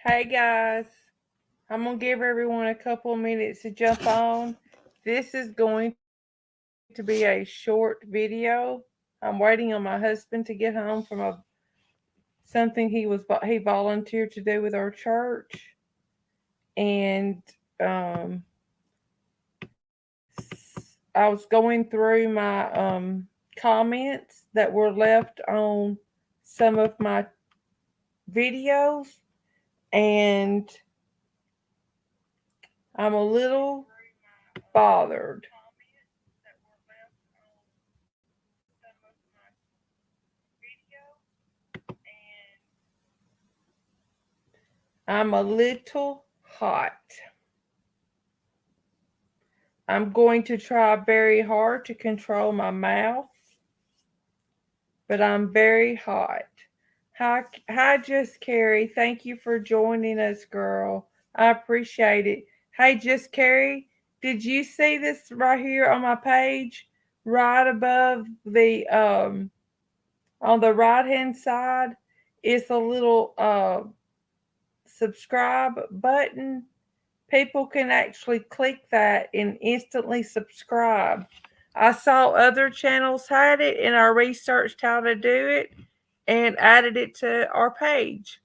Hey guys, I'm gonna give everyone a couple of minutes to jump on. This is going to be a short video. I'm waiting on my husband to get home from something he volunteered to do with our church, and um, I was going through my comments that were left on some of my videos, and I'm a little bothered. I'm a little hot. I'm going to try very hard to control my mouth, but I'm very hot. Hi, Just Carrie. Thank you for joining us, girl. I appreciate it. Hey, Just Carrie, did you see this right here on my page, right above the on the right hand side? It's a little subscribe button. People can actually click that and instantly subscribe. I saw other channels had it, and I researched how to do it and added it to our page.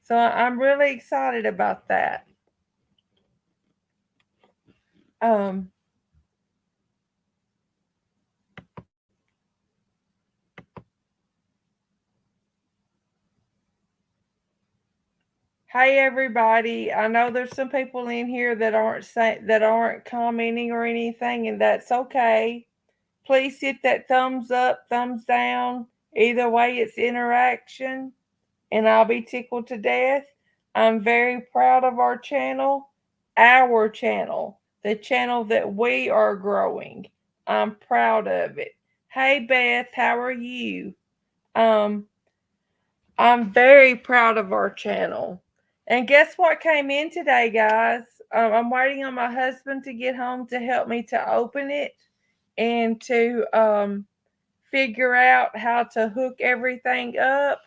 So I'm really excited about that. Um, hey everybody! I know there's some people in here that aren't commenting or anything, and that's okay. Please hit that thumbs up, thumbs down. Either way, it's interaction, and I'll be tickled to death. I'm very proud of our channel, the channel that we are growing. I'm proud of it. Hey Beth, how are you? Um, I'm very proud of our channel. And guess what came in today, guys? I'm waiting on my husband to get home to help me to open it and to figure out how to hook everything up.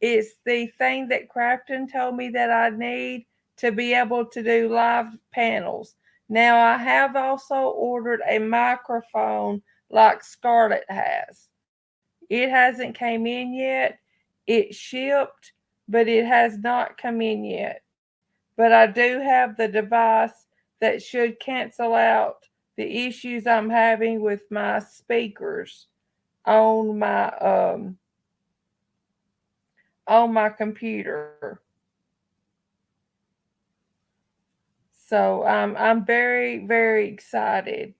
It's the thing that Crafton told me that I need to be able to do live panels. Now, I have also ordered a microphone like Scarlett has. It hasn't came in yet. It shipped, but it has not come in yet. But I do have the device that should cancel out the issues I'm having with my speakers on my computer. So I'm very excited.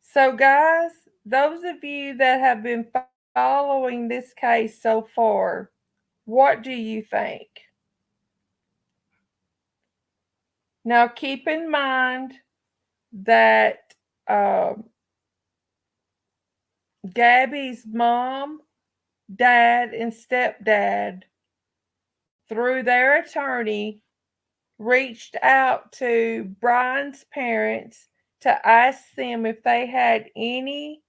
So guys, those of you that have been following this case so far, what do you think? Now keep in mind that um, Gabby's mom, dad, and stepdad, through their attorney, reached out to Brian's parents to ask them if they had any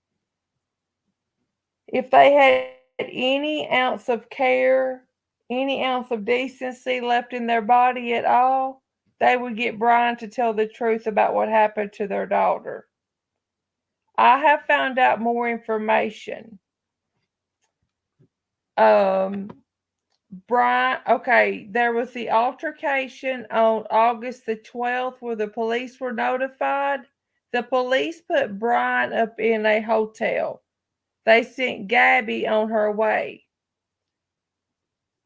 ounce of care, any ounce of decency left in their body at all, they would get Brian to tell the truth about what happened to their daughter. I have found out more information. Um, Brian, okay, there was the altercation on August the 12th where the police were notified. The police put Brian up in a hotel. They sent Gabby on her way.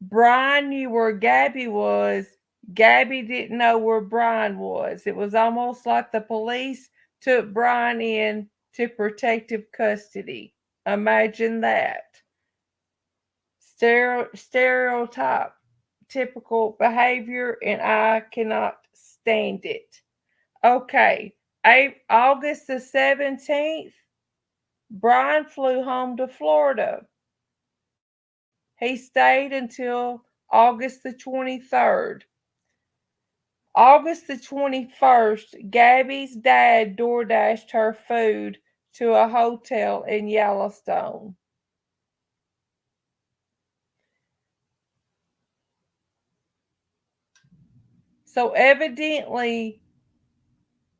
Brian knew where Gabby was. Gabby didn't know where Brian was. It was almost like the police took Brian in to protective custody. Imagine that. Stereotype, typical behavior, and I cannot stand it. Okay, August the 17th, Brian flew home to Florida. He stayed until August the 23rd. August the 21st, Gabby's dad DoorDashed her food to a hotel in Yellowstone. So evidently,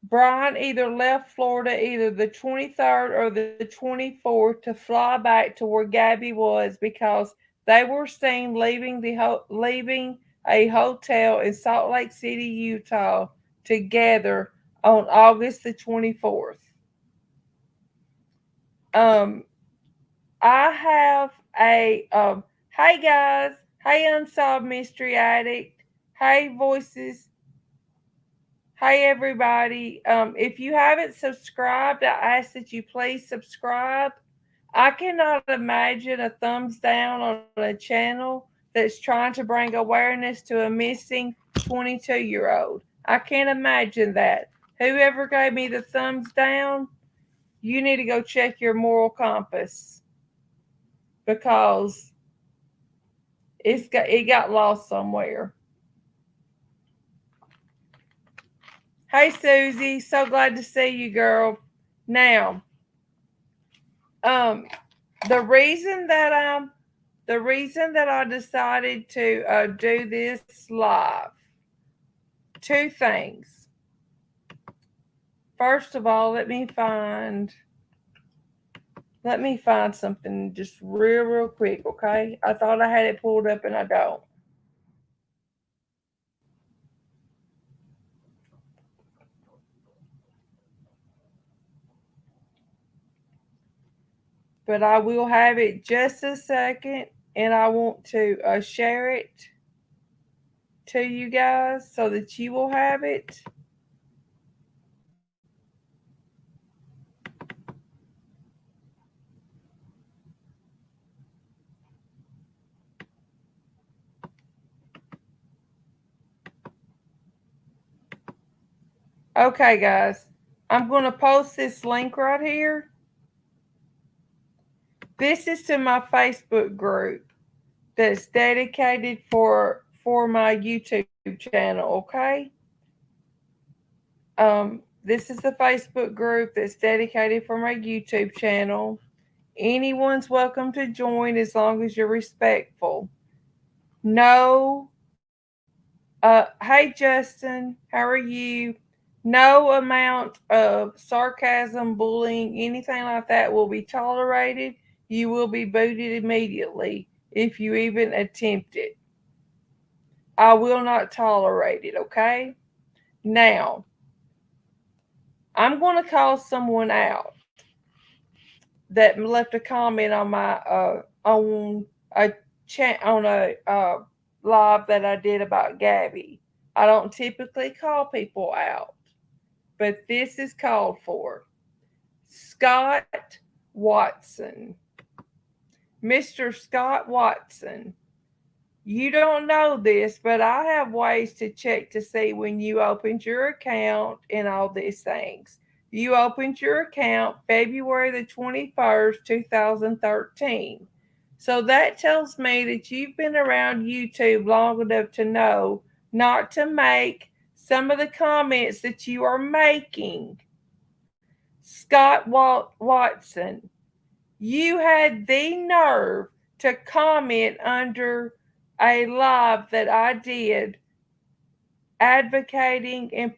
Brian either left Florida either the 23rd or the 24th to fly back to where Gabby was because they were seen leaving a hotel in Salt Lake City, Utah together on August the 24th. Um, I have hey guys, hey Unsolved Mystery Addict, hey Voices, hey everybody. If you haven't subscribed, I ask that you please subscribe. I cannot imagine a thumbs down on a channel that's trying to bring awareness to a missing 22-year-old. I can't imagine that. Whoever gave me the thumbs down, you need to go check your moral compass because it got lost somewhere. Hey Susie, so glad to see you, girl. Now, um, the reason that I decided to do this live, two things. First of all, let me find something just real quick, okay? I thought I had it pulled up and I don't. But I will have it just a second, and I want to share it to you guys so that you will have it. Okay, guys, I'm going to post this link right here. This is to my Facebook group that's dedicated for my YouTube channel, okay? This is the Facebook group that's dedicated for my YouTube channel. Anyone's welcome to join as long as you're respectful. No, hey Justin, how are you? No amount of sarcasm, bullying, anything like that will be tolerated. You will be booted immediately if you even attempt it. I will not tolerate it, okay? Now, I'm going to call someone out that left a comment on my on a chat on a live that I did about Gabby. I don't typically call people out, but this is called for. Scott Watson. Mr. Scott Watson. You don't know this, but I have ways to check to see when you opened your account and all these things. You opened your account February the 21st, 2013. So that tells me that you've been around YouTube long enough to know not to make some of the comments that you are making. Scott Watson, you had the nerve to comment under a live that I did advocating and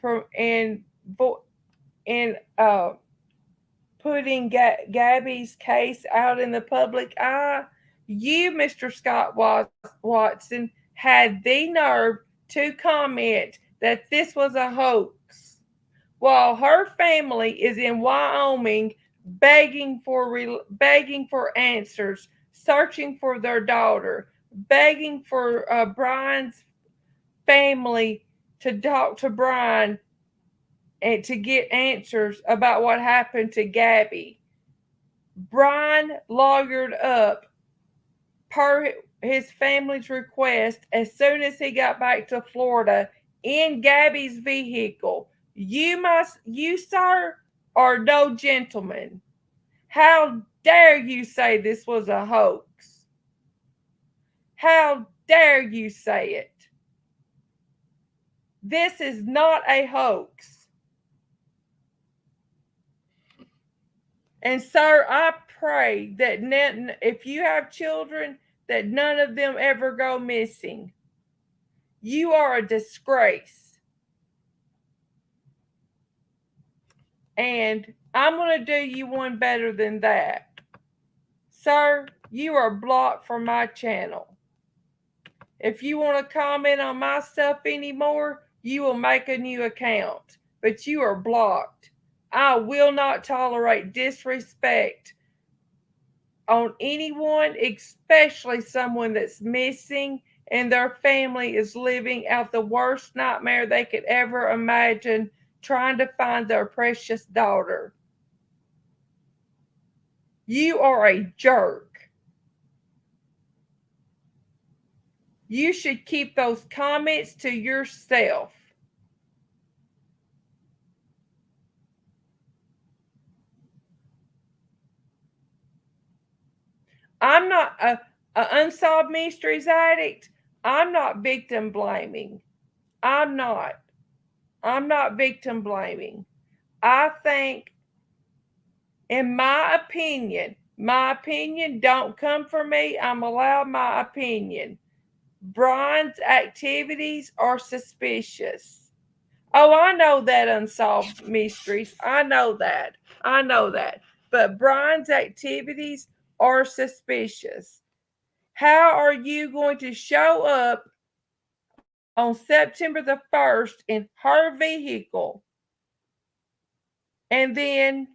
putting Gabby's case out in the public eye. You, Mr. Scott Watson, had the nerve to comment that this was a hoax, while her family is in Wyoming begging for answers, searching for their daughter, begging for Brian's family to talk to Brian and to get answers about what happened to Gabby. Brian lawyered up per his family's request as soon as he got back to Florida in Gabby's vehicle. You, sir, are no gentleman. How dare you say this was a hoax? How dare you say it? This is not a hoax. And sir, I pray that if you have children, that none of them ever go missing. You are a disgrace. And I'm going to do you one better than that. Sir, you are blocked from my channel. If you want to comment on my stuff anymore, you will make a new account. But you are blocked. I will not tolerate disrespect on anyone, especially someone that's missing and their family is living out the worst nightmare they could ever imagine, trying to find their precious daughter. You are a jerk. You should keep those comments to yourself. I'm not a unsolved mysteries addict. I'm not victim blaming. I'm not. I'm not victim blaming. I think, in my opinion, don't come for me. I'm allowed my opinion. Brian's activities are suspicious. Oh, I know that, unsolved mysteries. I know that. I know that. But Brian's activities are suspicious. How are you going to show up on September the 1st in her vehicle and then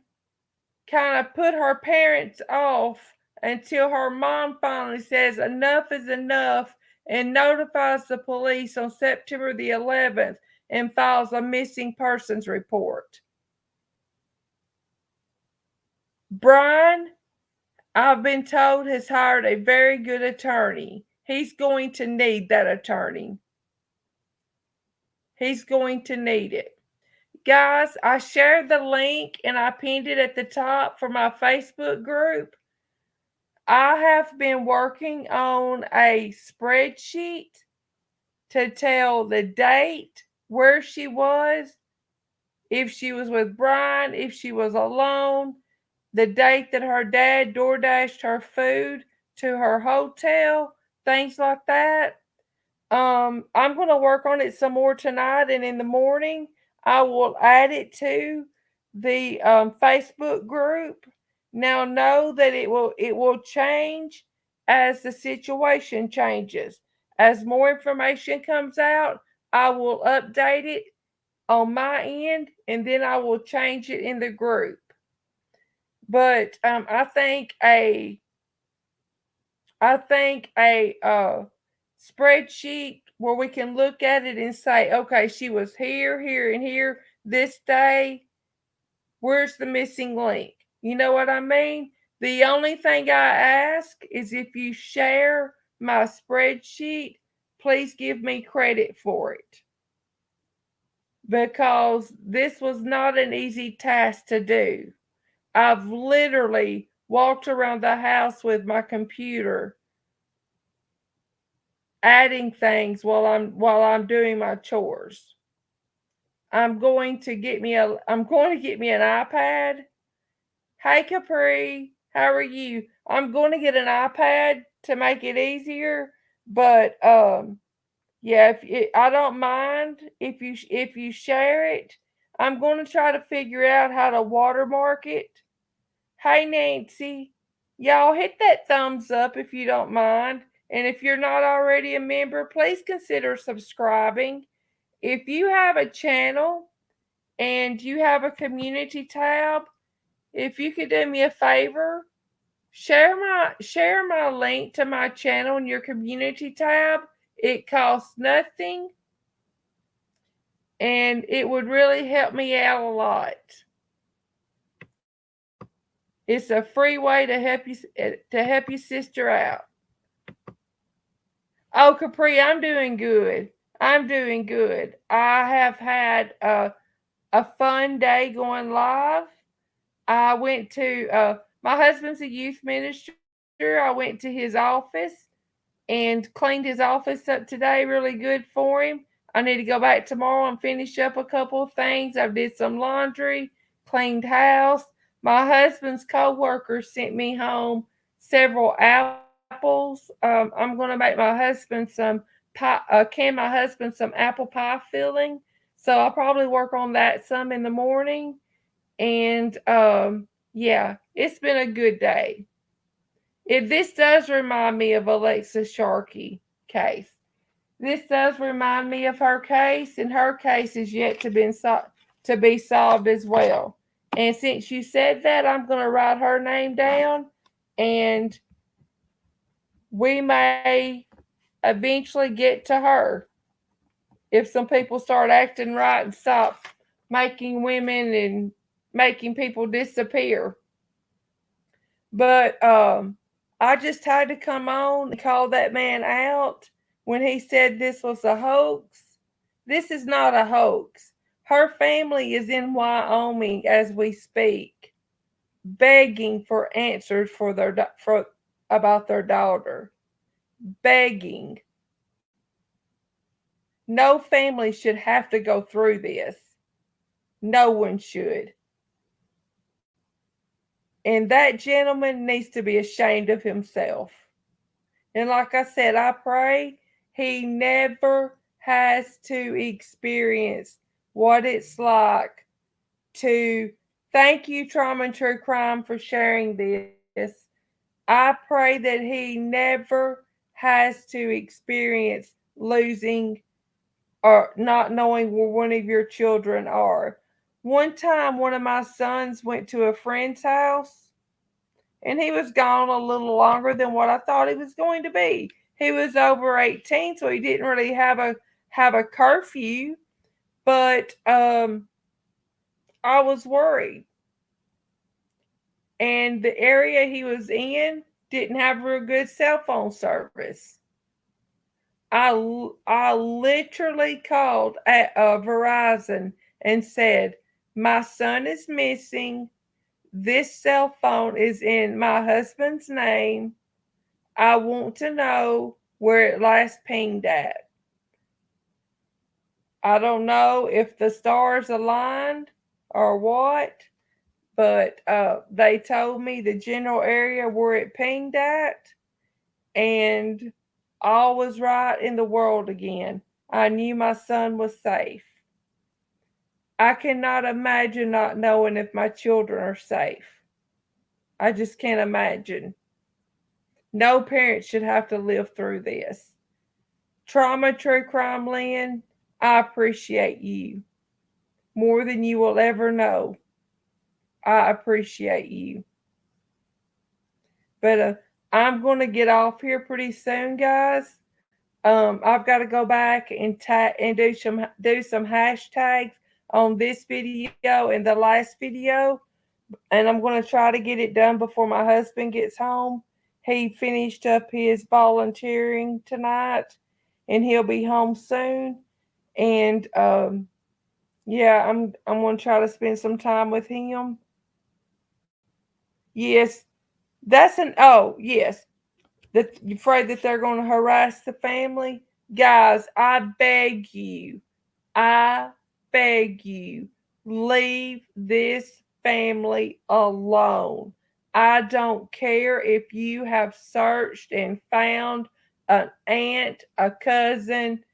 kind of put her parents off until her mom finally says enough is enough and notifies the police on September the 11th and files a missing persons report? Brian, I've been told, has hired a very good attorney. He's going to need that attorney. He's going to need it. Guys, I shared the link and I pinned it at the top for my Facebook group. I have been working on a spreadsheet to tell the date, where she was, if she was with Brian, if she was alone, the date that her dad door dashed her food to her hotel, things like that. I'm going to work on it some more tonight, and in the morning, I will add it to the Facebook group. Now, know that it will change as the situation changes. As more information comes out, I will update it on my end, and then I will change it in the group. But I think a spreadsheet where we can look at it and say, okay, she was here, here, and here this day. Where's the missing link? You know what I mean? The only thing I ask is, if you share my spreadsheet, please give me credit for it, because this was not an easy task to do. I've literally walked around the house with my computer adding things while I'm doing my chores. I'm going to get me an iPad. Hey Capri, how are you? I'm going to get an iPad to make it easier, but yeah, I don't mind if you share it. I'm going to try to figure out how to watermark it. Hey Nancy, y'all hit that thumbs up if you don't mind. And if you're not already a member, please consider subscribing. If you have a channel and you have a community tab, if you could do me a favor, share my link to my channel in your community tab. It costs nothing and it would really help me out a lot. It's a free way to help your sister out. Oh, Capri, I'm doing good. I'm doing good. I have had a fun day going live. I went to my husband's a youth minister. I went to his office and cleaned his office up today. Really good for him. I need to go back tomorrow and finish up a couple of things. I did some laundry, cleaned house. My husband's co-worker sent me home several apples. I'm going to make my husband some pie. Can my husband some apple pie filling? So I'll probably work on that some in the morning. And yeah, it's been a good day. This does remind me of Alexa Sharkey case. This does remind me of her case, and her case is yet to be solved as well. And since you said that, I'm going to write her name down, and we may eventually get to her if some people start acting right and stop making women and making people disappear. But I just had to come on and call that man out when he said this was a hoax. This is not a hoax. Her family is in Wyoming as we speak, begging for answers for about their daughter. Begging. No family should have to go through this. No one should. And that gentleman needs to be ashamed of himself. And like I said, I pray he never has to experience what it's like to. Thank you, Trauma and True Crime, for sharing this. I pray that he never has to experience losing or not knowing where one of your children are. One time, one of my sons went to a friend's house and he was gone a little longer than what I thought he was going to be. He was over 18, so he didn't really have a curfew, but I was worried. And the area he was in didn't have real good cell phone service. I literally called at Verizon and said, "My son is missing. This cell phone is in my husband's name. I want to know where it last pinged at." I don't know if the stars aligned or what, but they told me the general area where it pinged at, and all was right in the world again. I knew my son was safe. I cannot imagine not knowing if my children are safe. I just can't imagine. No parent should have to live through this. Trauma True Crime Lynn, I appreciate you more than you will ever know. I appreciate you. But I'm going to get off here pretty soon, guys. I've got to go back and and do some hashtags on this video and the last video, and I'm going to try to get it done before my husband gets home. He finished up his volunteering tonight, and he'll be home soon. And yeah, I'm going to try to spend some time with him. Yes, that's an yes. That you afraid that they're going to harass the family, guys. I beg you, leave this family alone. I don't care if you have searched and found an aunt, a cousin,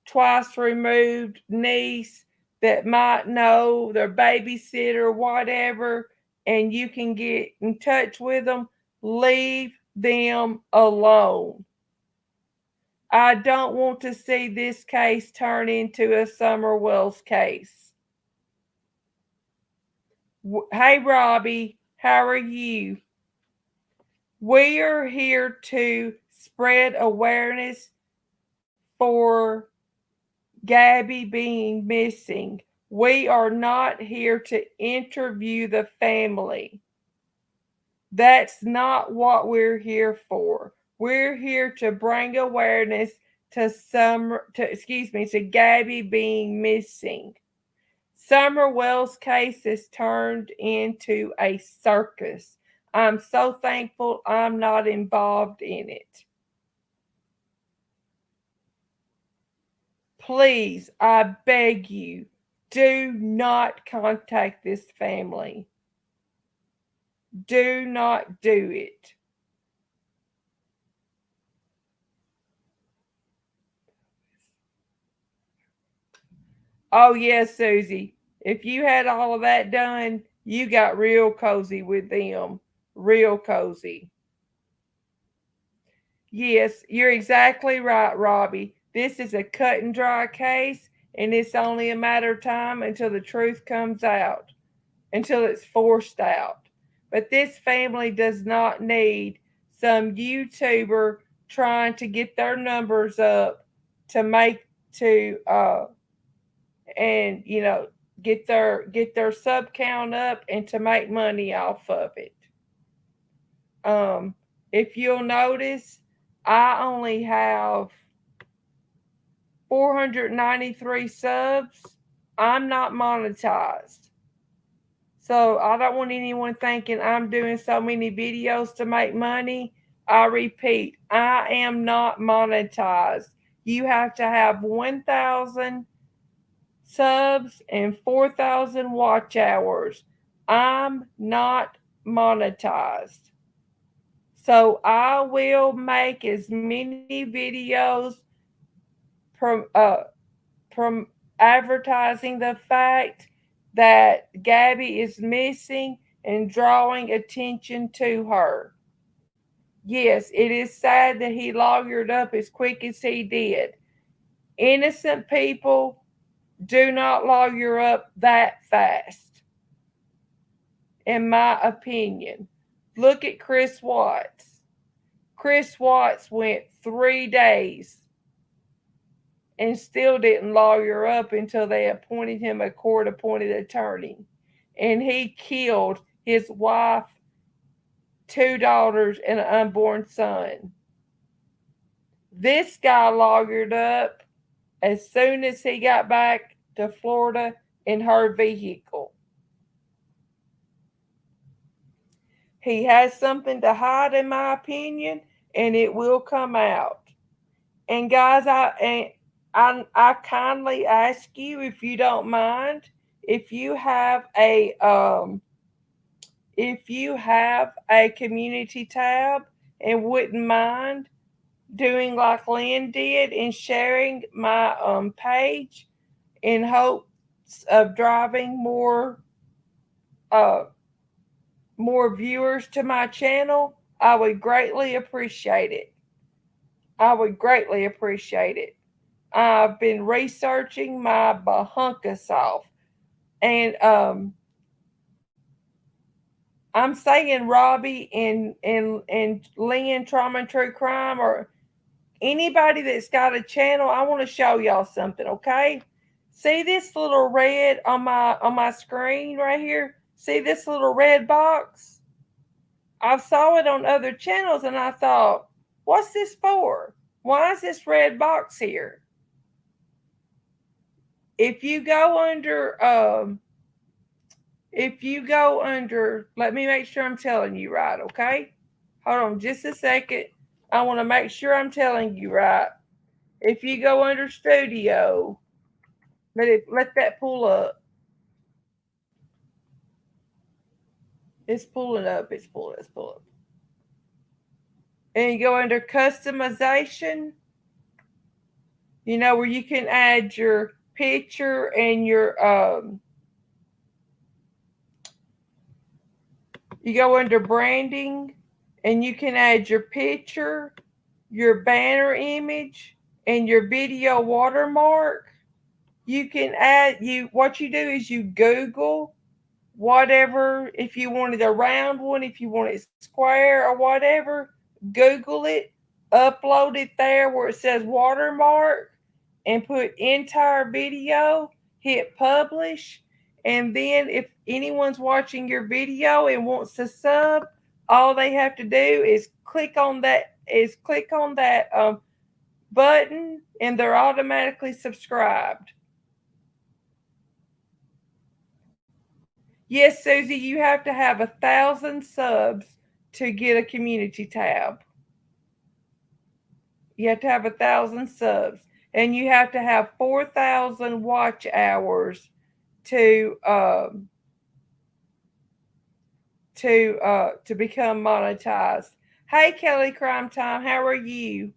twice removed niece that might know their babysitter, whatever, and you can get in touch with them. Leave them alone. I don't want to see this case turn into a Summer Wells case. Hey, Robbie, how are you? We are here to spread awareness for Gabby being missing. We are not here to interview the family. That's not what we're here for. We're here to bring awareness to Gabby being missing. Summer Wells' case has turned into a circus. I'm so thankful I'm not involved in it. Please, I beg you, do not contact this family. Do not do it. Oh, yes, Susie. If you had all of that done, You got real cozy with them. Real cozy. Yes, you're exactly right, Robbie. This is a cut and dry case, and it's only a matter of time until the truth comes out, until it's forced out. But this family does not need some YouTuber trying to get their numbers up to make to and get their sub count up and to make money off of it. Um, if you'll notice, I only have 493 subs. I'm not monetized. So I don't want anyone thinking I'm doing so many videos to make money. I repeat, I am not monetized. You have to have 1,000 subs and 4,000 watch hours. I'm not monetized. So I will make as many videos from from advertising the fact that Gabby is missing and drawing attention to her. Yes, it is sad that he lawyered up as quick as he did. Innocent people do not lawyer up that fast, in my opinion. Look at Chris Watts. Chris Watts went 3 days and still didn't lawyer up until they appointed him a court appointed attorney. And he killed his wife, two daughters, and an unborn son. This guy lawyered up as soon as he got back to Florida in her vehicle. He has something to hide, in my opinion, and it will come out. And guys, I kindly ask you, if you don't mind, if you have a community tab and wouldn't mind doing like Lynn did and sharing my page in hopes of driving uh more viewers to my channel, I would greatly appreciate it. I would greatly appreciate it. I've been researching my bahunkus off. And I'm saying Robbie and Lynn Trauma and True Crime, or anybody that's got a channel, I want to show y'all something, okay? See this little red on my screen right here? See this little red box? I saw it on other channels and I thought, what's this for? Why is this red box here? If you go under, let me make sure I'm telling you right, okay? Hold on just a second. I want to make sure I'm telling you right. If you go under studio, let that pull up. It's pulling up. It's pulling up. And you go under customization, where you can add your picture and you go under branding and you can add your picture, your banner image, and your video watermark. You can add what you do is you Google whatever, if you wanted a round one, if you want it square or whatever, Google it, upload it there where it says watermark, and put entire video, hit publish, and then if anyone's watching your video and wants to sub, all they have to do is click on that button, and they're automatically subscribed. Yes, Susie, you have to have 1,000 subs to get a community tab. You have to have 1,000 subs, and you have to have 4,000 watch hours to become monetized. Hey, Kelly Crime Time, how are you?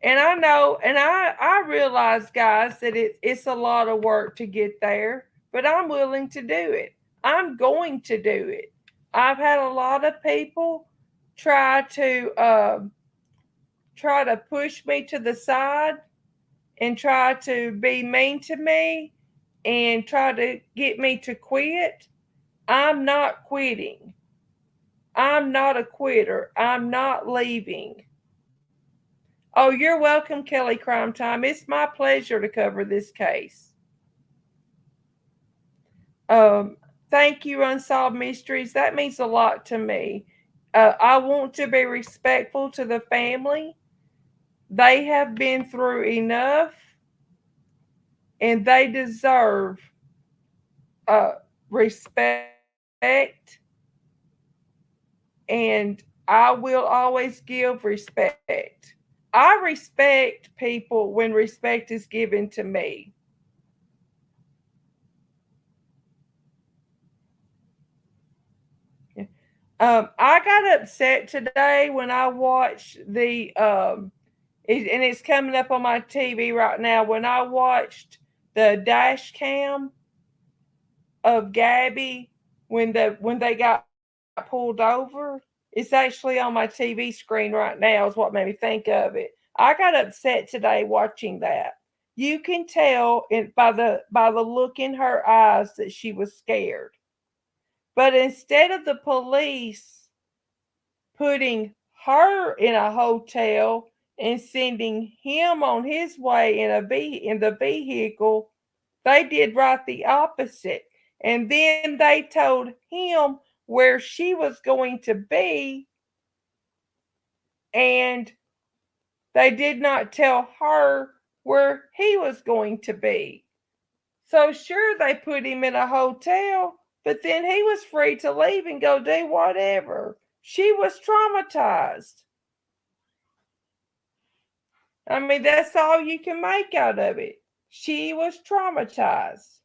And I know, and I realize, guys, that it's a lot of work to get there, but I'm willing to do it. I'm going to do it. I've had a lot of people try to push me to the side and try to be mean to me and try to get me to quit. I'm not quitting. I'm not a quitter. I'm not leaving. Oh, you're welcome, Kelly Crime Time. It's my pleasure to cover this case. Um, Thank you, Unsolved Mysteries. That means a lot to me. I want to be respectful to the family. They have been through enough and they deserve respect. And I will always give respect. I respect people when respect is given to me. I got upset today when I watched and it's coming up on my TV right now. When I watched the dash cam of Gabby when they got pulled over, it's actually on my TV screen right now. Is what made me think of it. I got upset today watching that. You can tell by the look in her eyes that she was scared. But instead of the police putting her in a hotel and sending him on his way in the vehicle, they did right the opposite. And then they told him where she was going to be, and they did not tell her where he was going to be. So sure, they put him in a hotel, but then he was free to leave and go do whatever. She was traumatized. I mean, that's all you can make out of it. She was traumatized.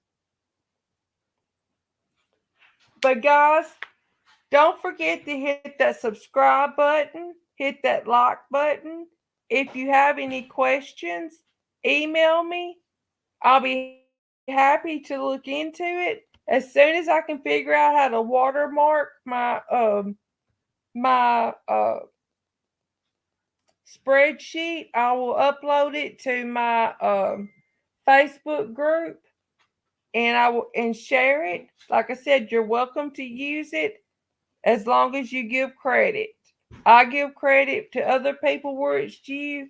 But guys, don't forget to hit that subscribe button, hit that like button. If you have any questions, email me. I'll be happy to look into it as soon as I can figure out how to watermark my spreadsheet. I will upload it to my Facebook group and I will and share it. Like I said, you're welcome to use it as long as you give credit. I give credit to other people where it's due.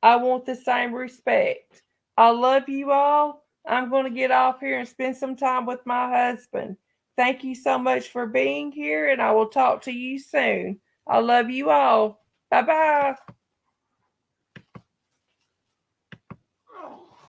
I want the same respect. I love you all. I'm going to get off here and spend some time with my husband. Thank you so much for being here, and I will talk to you soon. I love you all. Bye bye.